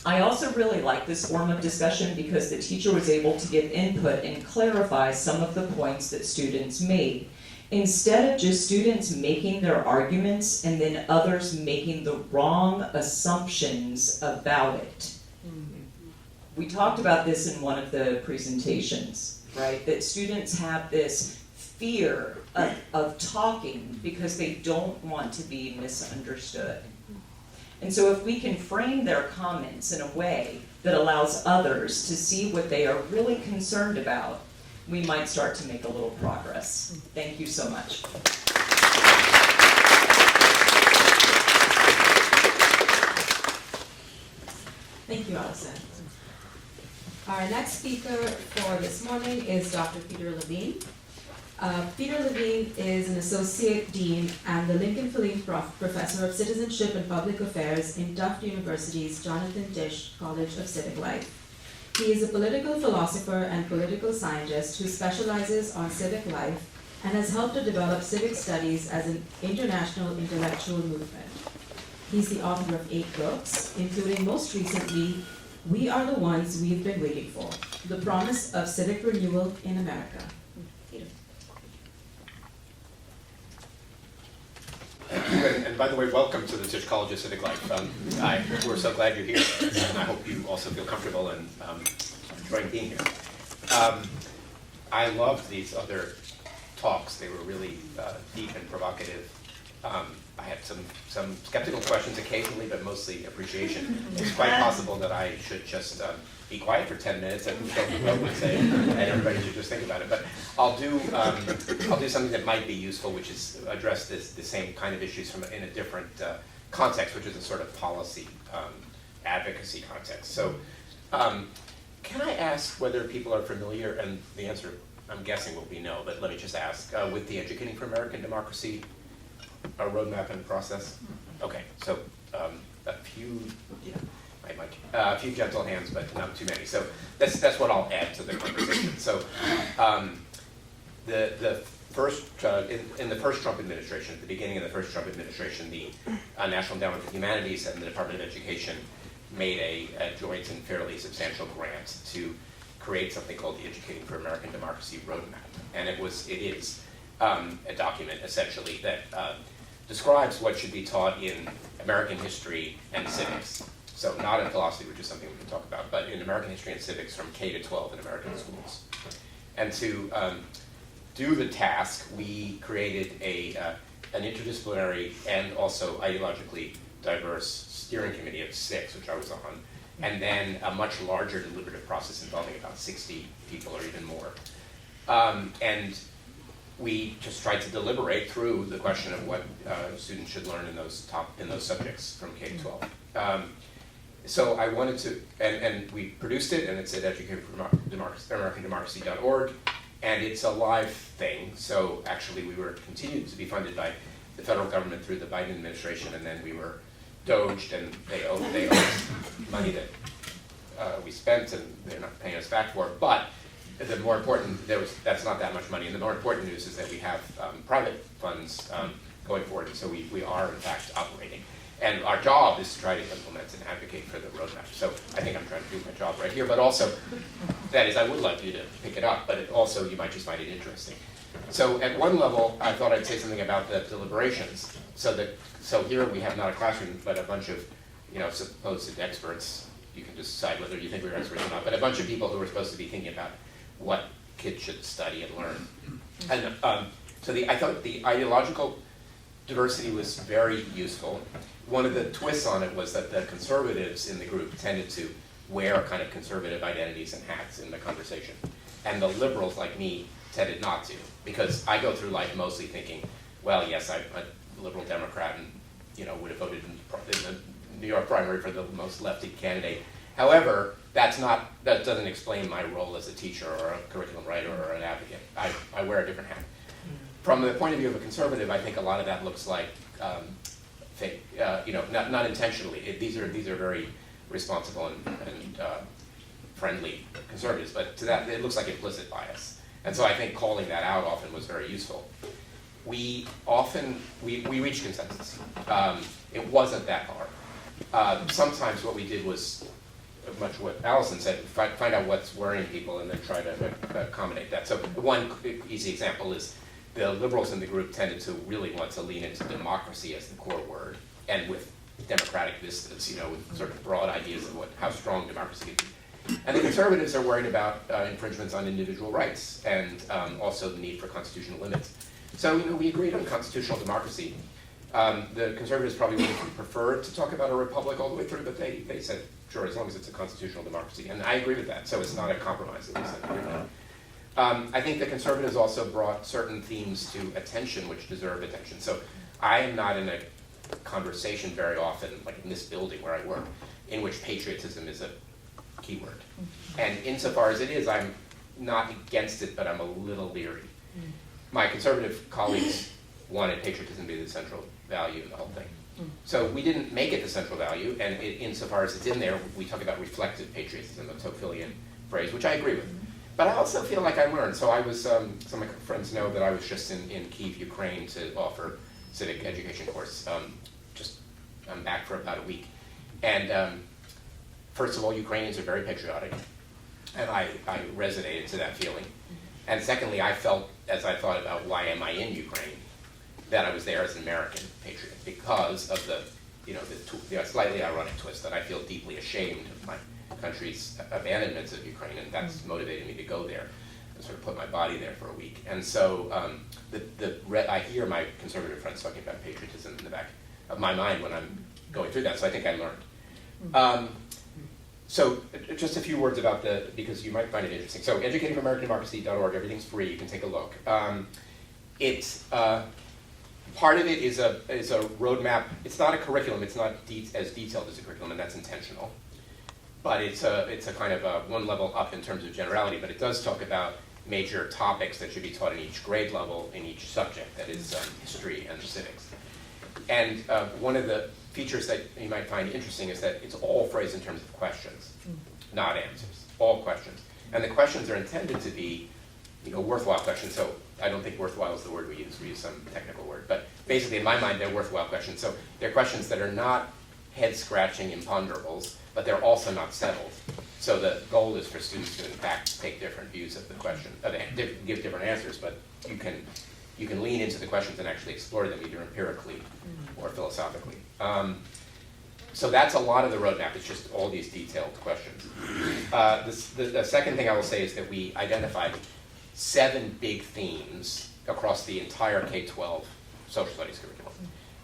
"I also really like this form of discussion because the teacher was able to give input and clarify some of the points that students made, instead of just students making their arguments and then others making the wrong assumptions about it." We talked about this in one of the presentations, right? That students have this fear of talking because they don't want to be misunderstood. And so if we can frame their comments in a way that allows others to see what they are really concerned about, we might start to make a little progress. Thank you so much. Thank you, Allison. Our next speaker for this morning is Dr. Peter Levine. Peter Levine is an Associate Dean and the Lincoln Filene Professor of Citizenship and Public Affairs in Tufts University's Jonathan Tisch College of Civic Life. He is a political philosopher and political scientist who specializes on civic life and has helped to develop civic studies as an international intellectual movement. He's the author of 8 books, including most recently, We Are the Ones We've Been Waiting For, The Promise of Civic Renewal in America. Peter. Thank you, and by the way, welcome to the Tisch College of Civic Life. We're so glad you're here, and I hope you also feel comfortable and enjoying being here. I loved these other talks. They were really deep and provocative. I had some skeptical questions occasionally, but mostly appreciation. It's quite possible that I should just be quiet for 10 minutes and what I would say, and everybody should just think about it. But I'll do something that might be useful, which is address the same kind of issues in a different context, which is a sort of policy advocacy context. So, can I ask whether people are familiar, and the answer I'm guessing will be no, but let me just ask, with the Educating for American Democracy roadmap and process? Okay, so a few, yeah, a few gentle hands, but not too many. So that's what I'll add to the conversation. So the first in the first Trump administration, at the beginning of the first Trump administration, the National Endowment for Humanities and the Department of Education made a joint and fairly substantial grant to create something called the Educating for American Democracy roadmap, and it is a document essentially that describes what should be taught in American history and civics. So not in philosophy, which is something we can talk about, but in American history and civics from K to 12 in American schools. And to do the task, we created an interdisciplinary and also ideologically diverse steering committee of 6, which I was on, and then a much larger deliberative process involving about 60 people or even more. And we just tried to deliberate through the question of what students should learn in those subjects from K to 12. So I wanted to, and we produced it, and it's at AmericanDemocracy.org, and it's a live thing. So actually, we were continued to be funded by the federal government through the Biden administration, and then we were doged, and they owed money that we spent, and they're not paying us back for. But the more important, that's not that much money, and the more important news is that we have private funds going forward, and so we are in fact operating. And our job is to try to implement and advocate for the roadmap. So I think I'm trying to do my job right here, but also, that is, I would like you to pick it up, but also you might just find it interesting. So at one level, I thought I'd say something about the deliberations. So here we have not a classroom, but a bunch of, supposed experts. You can decide whether you think we're experts or not, but a bunch of people who are supposed to be thinking about what kids should study and learn. And I thought the ideological diversity was very useful. One of the twists on it was that the conservatives in the group tended to wear kind of conservative identities and hats in the conversation. And the liberals, like me, tended not to, because I go through life mostly thinking, well, yes, I'm a liberal Democrat and would have voted in the New York primary for the most lefty candidate. However, that doesn't explain my role as a teacher or a curriculum writer or an advocate. I wear a different hat. From the point of view of a conservative, I think a lot of that looks like fake, not intentionally. These are very responsible and friendly conservatives, but to that it looks like implicit bias. And so I think calling that out often was very useful. We reached consensus. It wasn't that hard. Sometimes what we did was much what Allison said, find out what's worrying people and then try to accommodate that. So one easy example is the liberals in the group tended to really want to lean into democracy as the core word, and with democratic vistas, with sort of broad ideas of how strong democracy could be. And the conservatives are worried about infringements on individual rights and also the need for constitutional limits. So we agreed on constitutional democracy. The conservatives probably would have preferred to talk about a republic all the way through, but they said, sure, as long as it's a constitutional democracy. And I agree with that, so it's not a compromise, at least I agree with that. I think the conservatives also brought certain themes to attention which deserve attention. So I am not in a conversation very often, like in this building where I work, in which patriotism is a key word. And insofar as it is, I'm not against it, but I'm a little leery. My conservative colleagues wanted patriotism to be the central value of the whole thing. So we didn't make it the central value, and insofar as it's in there, we talk about reflective patriotism, a Tocquevillian phrase, which I agree with. But I also feel like I learned. So I was, some of my friends know that I was just in Kyiv, Ukraine to offer civic education course. I'm back for about a week. And first of all, Ukrainians are very patriotic, and I resonated to that feeling. And secondly, I felt, as I thought about why am I in Ukraine, that I was there as an American patriot because of the slightly ironic twist that I feel deeply ashamed of my country's abandonment of Ukraine, and that's motivated me to go there and sort of put my body there for a week. And so I hear my conservative friends talking about patriotism in the back of my mind when I'm going through that, so I think I learned. So just a few words about because you might find it interesting. So educatingforamerican.democracy.org, everything's free, you can take a look. Part of it is a roadmap. It's not a curriculum, it's not as detailed as a curriculum, and that's intentional. But it's a kind of one level up in terms of generality, but it does talk about major topics that should be taught in each grade level in each subject, that is history and civics. And one of the features that you might find interesting is that it's all phrased in terms of questions, not answers, all questions. And the questions are intended to be, worthwhile questions. So I don't think worthwhile is the word we use some technical word, but basically in my mind they're worthwhile questions. So they're questions that are not head-scratching imponderables, but they're also not settled. So the goal is for students to in fact take different views of the question, give different answers, but you can lean into the questions and actually explore them either empirically or philosophically. So that's a lot of the roadmap. It's just all these detailed questions. The second thing I will say is that we identified 7 big themes across the entire K-12 social studies curriculum.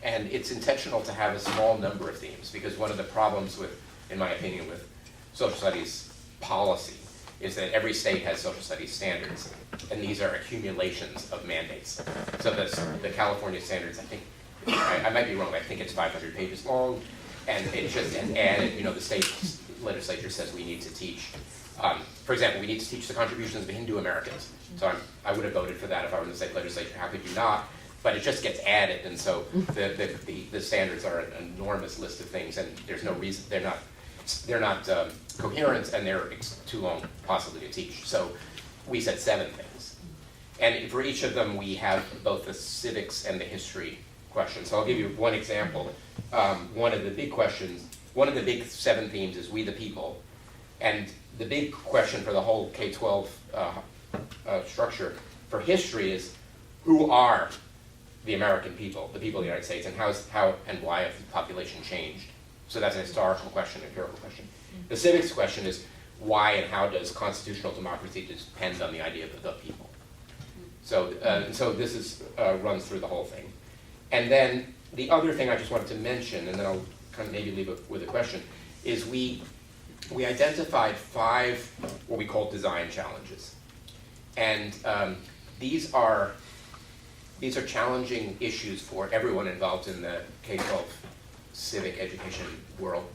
And it's intentional to have a small number of themes, because one of the problems with, in my opinion, with social studies policy is that every state has social studies standards, and these are accumulations of mandates. So the California standards, I think, I might be wrong, I think it's 500 pages long, and it just added, the state legislature says we need to teach, for example, we need to teach the contributions of Hindu Americans. So I would have voted for that if I were in the state legislature. How could you not? But it just gets added, and so the standards are an enormous list of things, and there's no reason, they're not coherent, and they're too long possibly to teach. So we said 7 things. And for each of them, we have both the civics and the history questions. So I'll give you one example. One of the big 7 themes is we the people. And the big question for the whole K-12 structure for history is, who are the American people, the people of the United States, and how and why have the population changed? So that's an historical question, an empirical question. The civics question is, why and how does constitutional democracy depend on the idea of the people? So this runs through the whole thing. And then the other thing I just wanted to mention, and then I'll kind of maybe leave it with a question, is we identified 5 what we call design challenges. And these are challenging issues for everyone involved in the K-12 civic education world,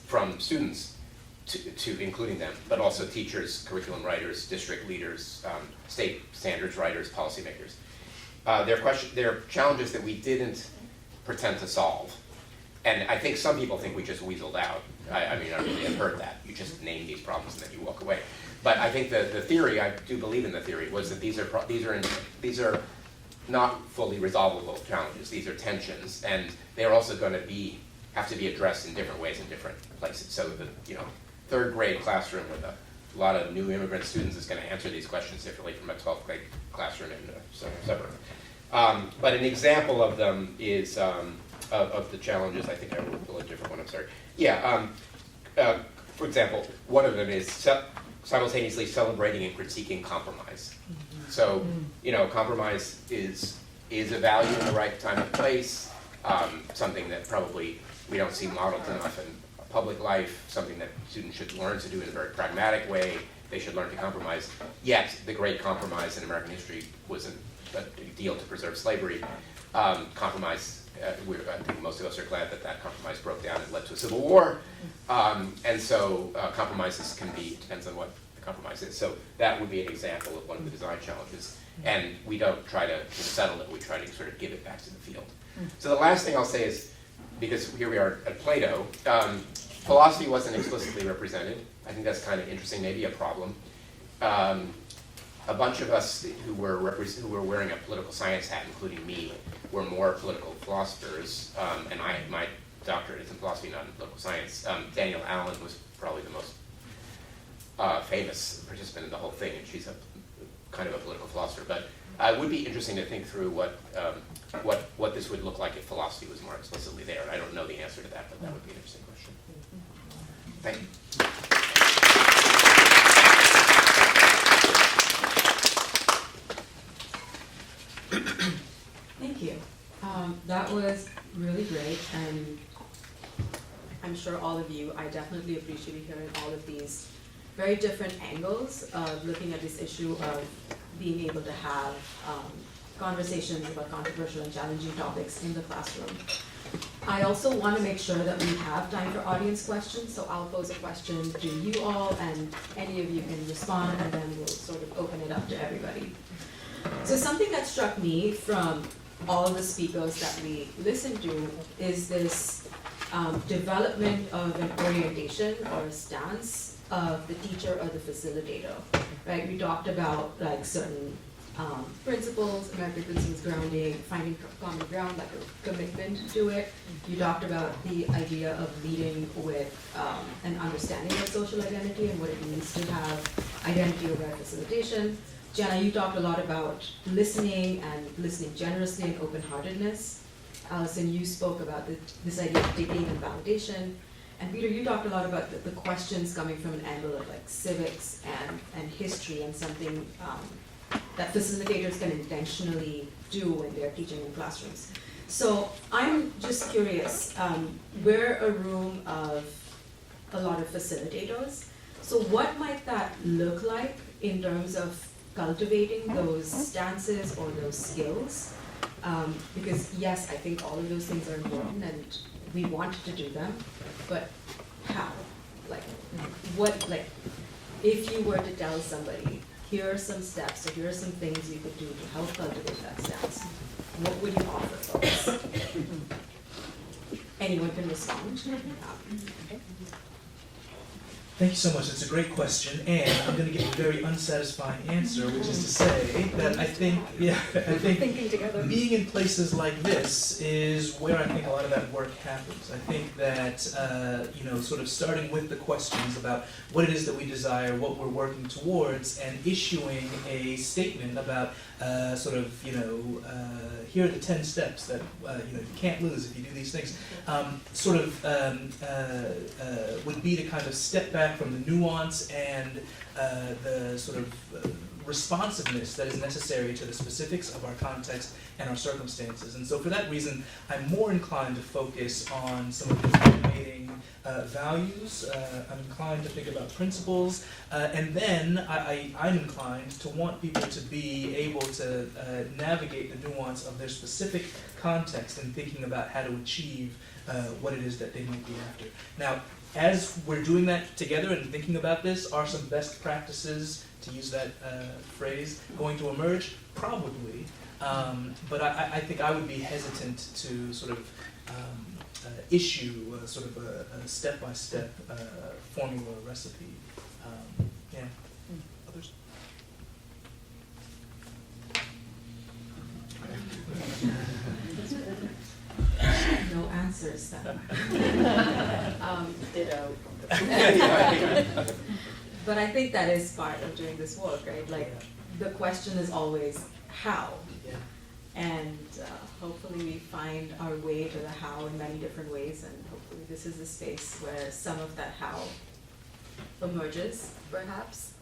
from students to including them, but also teachers, curriculum writers, district leaders, state standards writers, policymakers. They're challenges that we didn't pretend to solve. And I think some people think we just weaseled out. I mean, I really have heard that. You just name these problems and then you walk away. But I think the theory, I do believe in the theory, was that these are not fully resolvable challenges. These are tensions, and they're also going to have to be addressed in different ways in different places. So the 3rd grade classroom with a lot of new immigrant students is going to answer these questions differently from a 12th grade classroom in a suburb. But an example of them is of the challenges. I think I wrote a different one. I'm sorry. Yeah. For example, one of them is simultaneously celebrating and critiquing compromise. So, compromise is a value in the right time and place, something that probably we don't see modeled enough in public life, something that students should learn to do in a very pragmatic way. They should learn to compromise. Yet, the great compromise in American history was a deal to preserve slavery. Compromise, I think most of us are glad that that compromise broke down and led to a civil war. And so compromises can be, it depends on what the compromise is. So that would be an example of one of the design challenges. And we don't try to settle it, we try to sort of give it back to the field. So the last thing I'll say is, because here we are at Plato, philosophy wasn't explicitly represented. I think that's kind of interesting, maybe a problem. A bunch of us who were wearing a political science hat, including me, were more political philosophers, and my doctorate is in philosophy, not in political science. Daniel Allen was probably the most famous participant in the whole thing, and she's a kind of a political philosopher. But it would be interesting to think through what this would look like if philosophy was more explicitly there. I don't know the answer to that, but that would be an interesting question. Thank you. Thank you. That was really great, and I'm sure all of you, I definitely appreciate hearing all of these very different angles of looking at this issue of being able to have conversations about controversial and challenging topics in the classroom. I also want to make sure that we have time for audience questions, so I'll pose a question to you all, and any of you can respond, and then we'll sort of open it up to everybody. So something that struck me from all the speakers that we listened to is this development of an orientation or a stance of the teacher or the facilitator, right? We talked about like certain principles, American principles grounding, finding common ground, like a commitment to it. You talked about the idea of leading with an understanding of social identity and what it means to have identity-aware facilitation. Jana, you talked a lot about listening and listening generously and open-heartedness. Allison, you spoke about this idea of digging and validation. And Peter, you talked a lot about the questions coming from an angle of like civics and history, and something that facilitators can intentionally do when they're teaching in classrooms. So I'm just curious, we're a room of a lot of facilitators. So what might that look like in terms of cultivating those stances or those skills? Because yes, I think all of those things are important and we want to do them, but how? Like, what, like, if you were to tell somebody, here are some steps, or here are some things you could do to help cultivate that stance, what would you offer folks? Anyone can respond. Thank you so much. That's a great question, and I'm going to give a very unsatisfying answer, which is to say that I think Thinking together. being in places like this is where I think a lot of that work happens. I think that sort of starting with the questions about what it is that we desire, what we're working towards, and issuing a statement about here are the 10 steps that you can't lose if you do these things. Would be to kind of step back from the nuance and the sort of responsiveness that is necessary to the specifics of our context and our circumstances. And so for that reason, I'm more inclined to focus on some of the animating values. I'm inclined to think about principles. And then I'm inclined to want people to be able to navigate the nuance of their specific context in thinking about how to achieve what it is that they might be after. Now, as we're doing that together and thinking about this, are some best practices, to use that phrase, going to emerge? Probably. But I think I would be hesitant to sort of issue sort of a step-by-step formula or recipe. Others? No answers then. Ditto. But I think that is part of doing this work, right? Like, the question is always how. Yeah. And hopefully we find our way to the how in many different ways, and hopefully this is a space where some of that how emerges, perhaps.